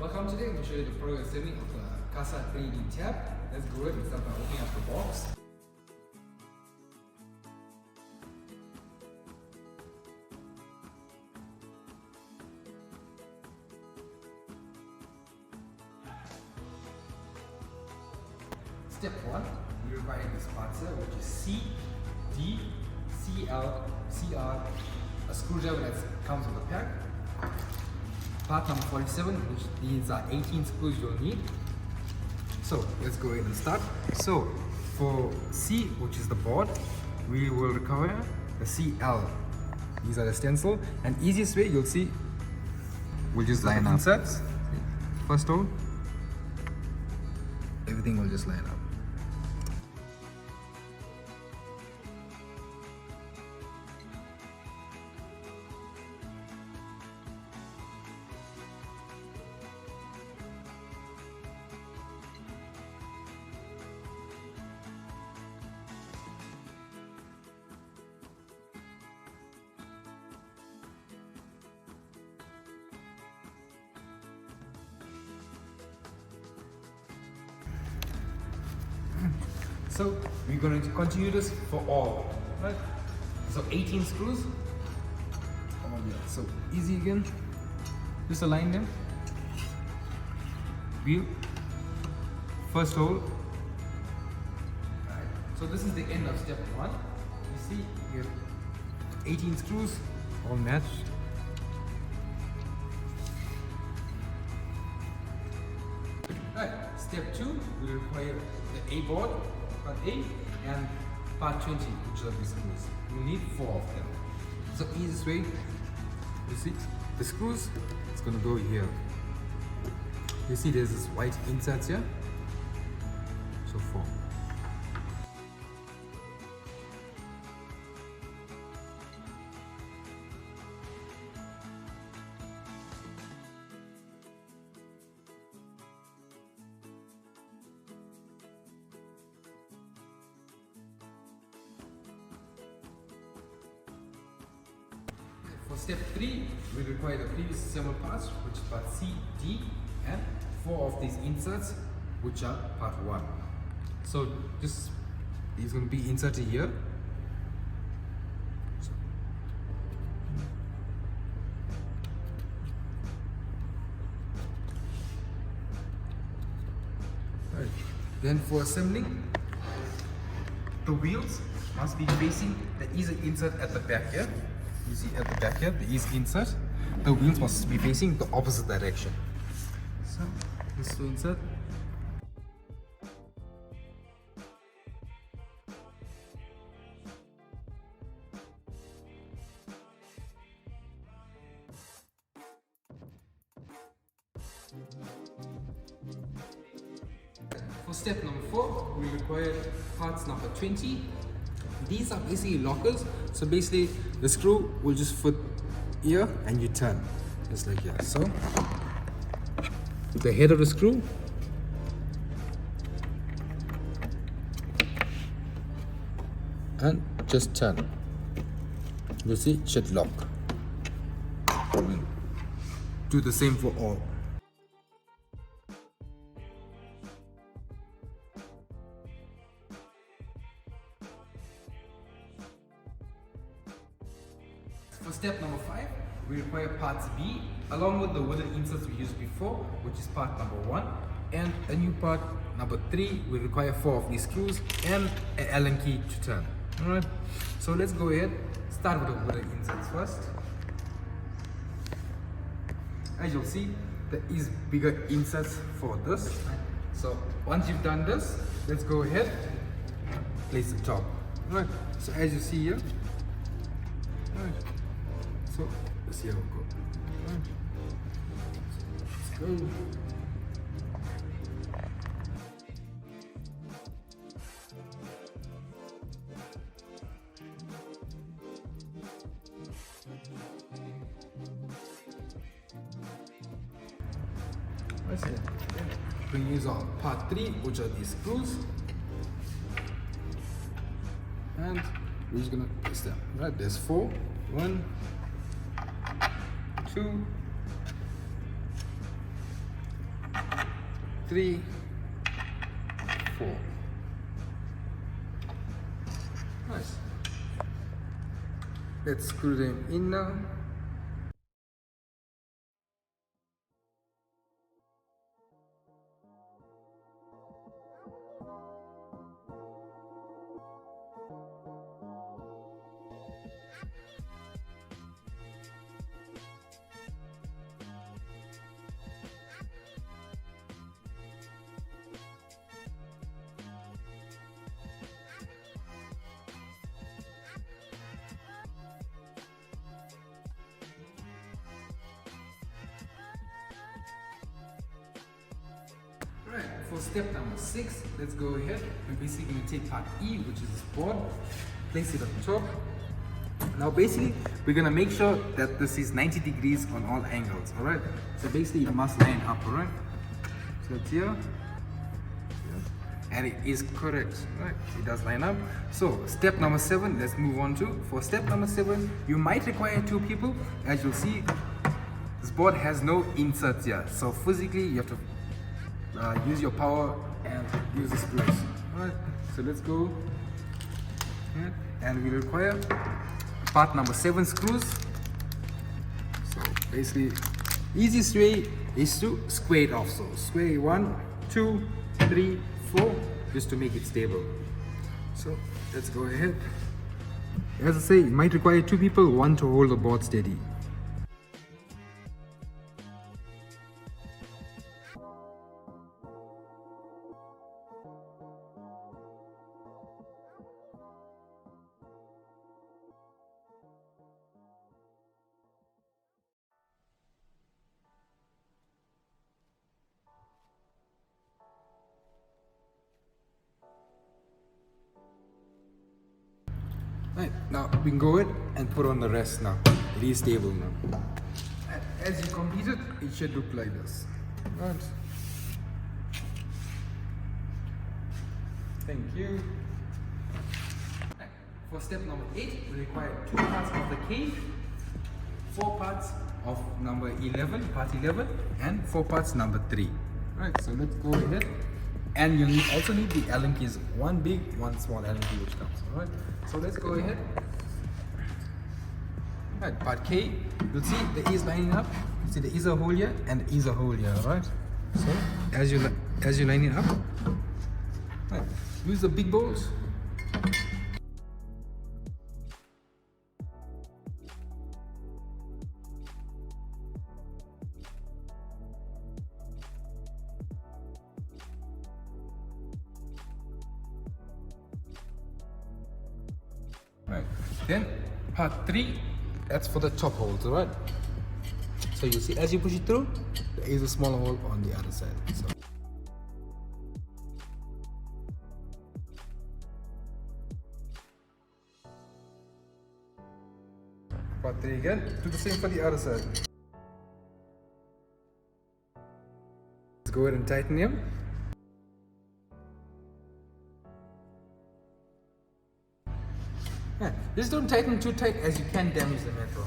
Welcome. Today I'm going to show you the progress assembly of the CASA 3D tab. Let's go ahead and start by opening up the box. Step 1, we require this parts here, which is C, D, CL, CR, a screwdriver that comes with a pack. Part number 47, which these are 18 screws you'll need. So let's go ahead and start. So for C, which is the board, we will require the CL. These are the stencil, and easiest way you'll see, we'll just line up inserts. First hole, everything will just line up. So we're going to continue this for all, right? So 18 screws. Oh yeah, so easy again. Just align them. Wheel. First hole. Right. So this is the end of step 1. You see, we have 18 screws, all matched. Right. Step 2, we require the A board. Part A and part 20, which are the screws. You need 4 of them. So easiest way, you see the screws, it's gonna go here. You see there's this white inserts here. So 4. For step 3, we require the previous assembled parts, which is part C, D, and 4 of these inserts, which are part 1. So just, it's going to be inserted here. Right. Then for assembling, the wheels must be facing the easy insert at the back here. You see at the back here, the easy insert. The wheels must be facing the opposite direction. So, this to insert. For step number 4, we require parts number 20. These are basically lockers, so basically the screw will just fit here and you turn, just like here. So the head of the screw, and just turn. You see, it should lock. Do the same for all. For step number 5, we require parts B along with the wooden inserts we used before, which is part number 1, and a new part number 3. We require 4 of these screws and an Allen key to turn. Alright, so let's go ahead, start with the wooden inserts first. As you'll see, there is bigger inserts for this. So once you've done this, let's go ahead and place the top. Alright, so as you see here, alright. So let's see how it goes. Right. So, let's go. Let's see. We use our part 3, which are these screws, and we're just gonna place them. Right, there's 4. 1, 2, 3, 4. Nice. Let's screw them in now. Right, for step number 6, let's go ahead. We're basically going to take part E, which is this board, place it on top. Now basically, we're going to make sure that this is 90 degrees on all angles, alright? So basically, it must line up, alright? So it's here, and it is correct, right? It does line up. So step number 7, let's move on to. For step number 7, you might require 2 people. As you'll see, this board has no inserts here. So physically, you have to use your power and use the screws. Alright, so let's go. Yeah. And we require part number 7 screws. So basically, easiest way is to square it off. So square 1, 2, 3, 4, just to make it stable. So let's go ahead. As I say, you might require 2 people, 1 to hold the board steady. Right, now we can go ahead and put on the rest now. It is stable now. And as you complete it, it should look like this. Right. Thank you. Right. For step number 8, we require 2 parts of the cage, 4 parts of number 11, part 11, and 4 parts number 3. Right, so let's go ahead. And you'll also need the Allen keys, 1 big, 1 small Allen key which comes, alright? So let's go ahead. Right, part K, you'll see there is lining up. You see there is a hole here and there is a hole here, alright? So as you line it up, right, use the big bolts. Right. Then part 3, that's for the top holes, alright? So you see as you push it through, there is a smaller hole on the other side. So part 3 again, do the same for the other side. Let's go ahead and tighten him. Yeah, just don't tighten too tight as you can damage the metal.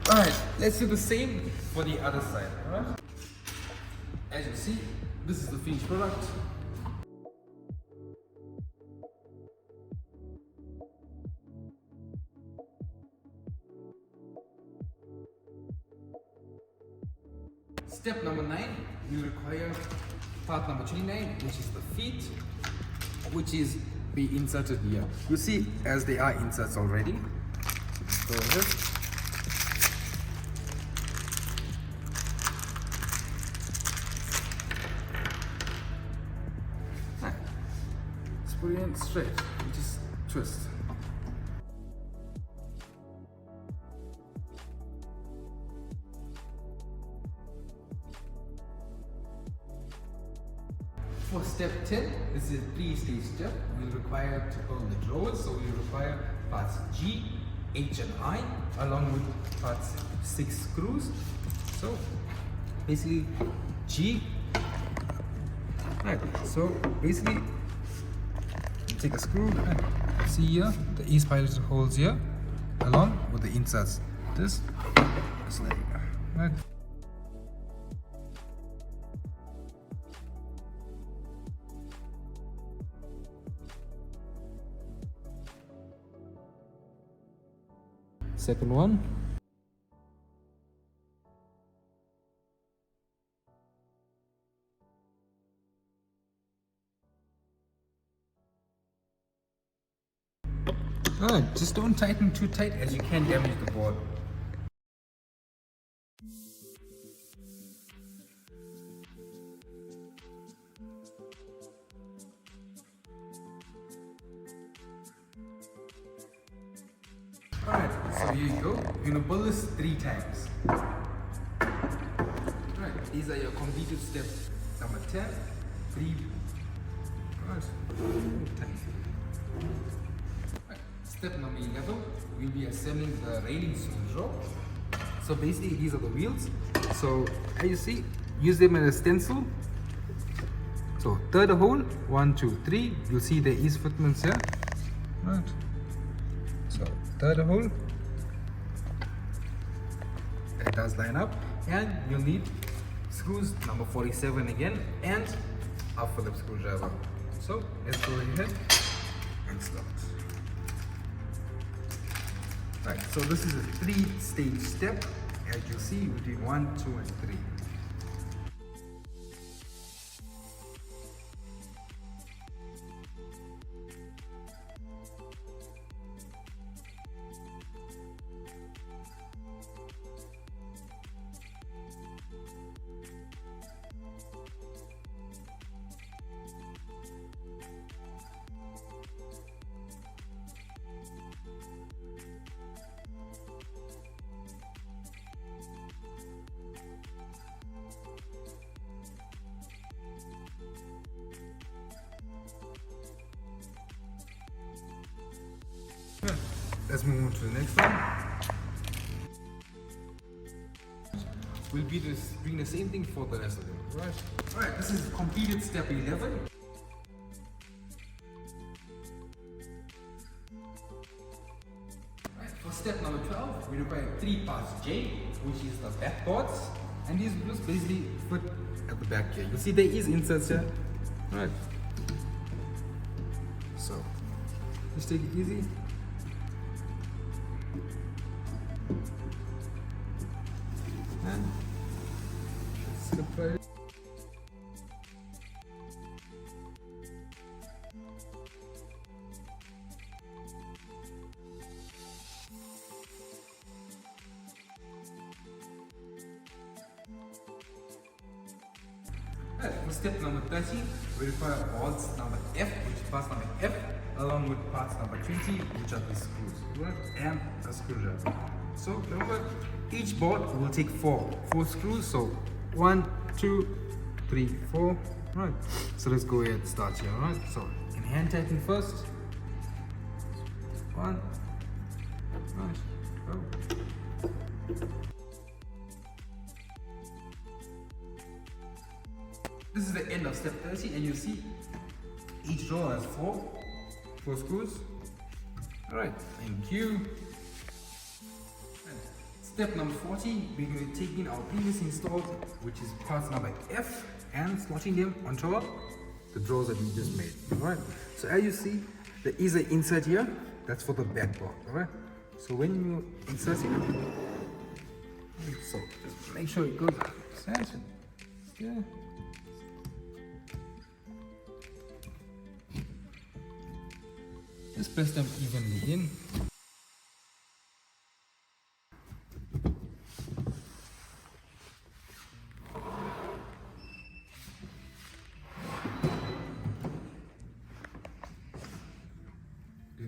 Alright, let's do the same for the other side, alright? As you see, this is the finished product. Step number 9, we require part number 29, which is the feet, which is be inserted here. You see as they are inserts already. So let's go ahead. Right. Let's put it in straight, just twist. For step 10, this is a 3-stage step. We'll require to pull the drawers, so we require parts G, H and I, along with parts 6 screws. So basically G, right, so basically take a screw and see here the east pilot holds here along with the inserts. This is like right. Second one. Alright, just don't tighten too tight as you can damage the board. Alright, so here you go. You're gonna build this 3 times. Alright, these are your completed steps number 10, 3, alright, 10. Step number 11, we'll be assembling the railing swing. So basically these are the wheels. So as you see, use them as a stencil. So third hole, 1, 2, 3. You'll see there is fitments here. Right. So third hole, it does line up, and you'll need screws number 47 again and a Phillips screwdriver. So let's go ahead and start. Right, so this is a 3-stage step. As you see, we do 1, 2, and 3. Let's move on to the next one. We'll be doing the same thing for the rest of them. Right. Alright, this is completed step 11. Right, for step number 12, we require 3 parts J, which is the back boards. And these will just basically fit at the back here. You see there is inserts here. Right. So just take it easy. And slip right. For step number 13, we require parts number F, which is parts number F, along with parts number 20, which are the screws, right? And a screwdriver. So remember, each board will take 4 screws. So 1, 2, 3, 4. Right. So let's go ahead and start here. Right. So in hand tighten first. 1. Right. Go. This is the end of step 30, and you see each row has 4 screws. All right. Thank you. Step number 14, we're going to take in our previously installed, which is parts number F, and slotting them onto the drawers that we just made. Alright, so as you see, there is an insert here, that's for the backboard. Alright, so when you insert it, so just make sure it goes yeah. Just press them evenly in.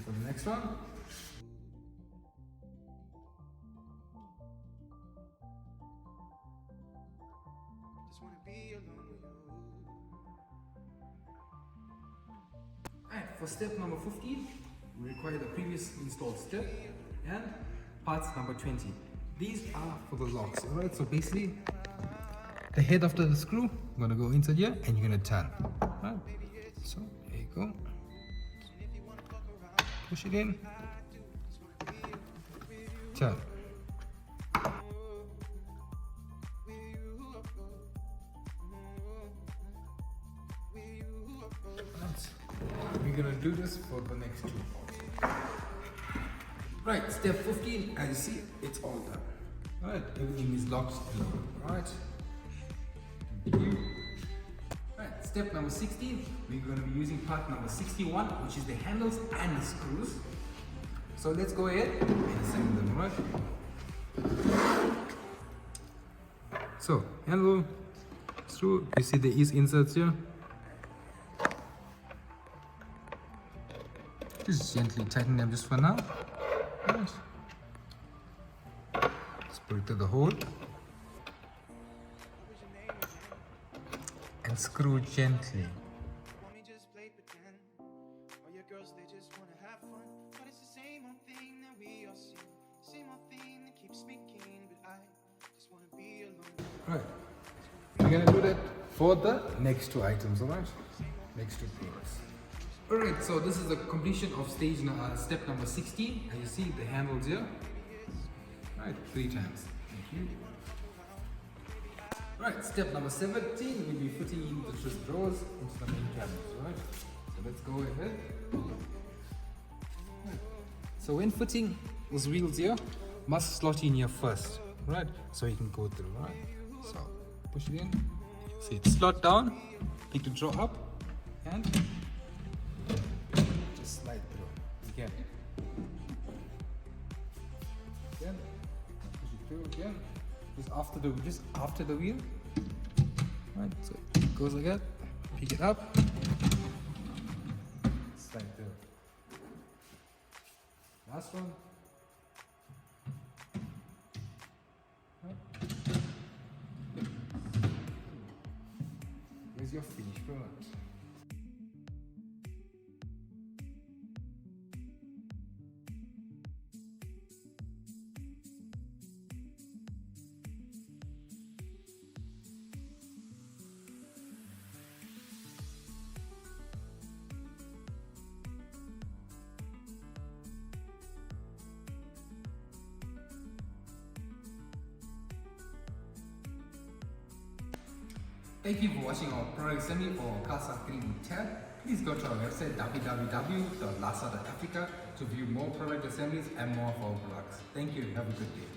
For the next one. Just wanna be alone with you. Alright, for step number 15, we require the previous installed step and parts number 20. These are for the locks, alright? So basically, the head after the screw, I'm gonna go inside here and you're gonna turn. Right? So here you go. Push it in. Turn. We're gonna do this for the next 2 hours. Right, step 15, as you see, it's all done. Right, everything is locked and loaded. Right, step number 16, we're gonna be using part number 61, which is the handles and the screws. So let's go ahead and assemble them, right? So, handle, screw, you see there is inserts here. Just gently tighten them just for now. Right. Just put it to the hole. And screw gently. Right. We're gonna do that for the next 2 items, alright? Next 2 products. Alright, so this is the completion of step number 16. And you see the handles here. Right, 3 times. Thank you. Right, step number 17, we'll be fitting in the twist drawers into the main cabinet, right? So let's go ahead. Right. So when fitting those wheels here, must slot in here first, right? So you can go through, right? So push it in, see it slot down, pick the drawer up, and just slide through again. Again, push it through again. Just after the wheel, right? So it goes like that. Pick it up, slide through. Last one. Right. Here's your finished product. Thank you for watching our product assembly for CASA-CART tab. Please go to our website www.lasa.africa to view more product assemblies and more of our products. Thank you. Have a good day.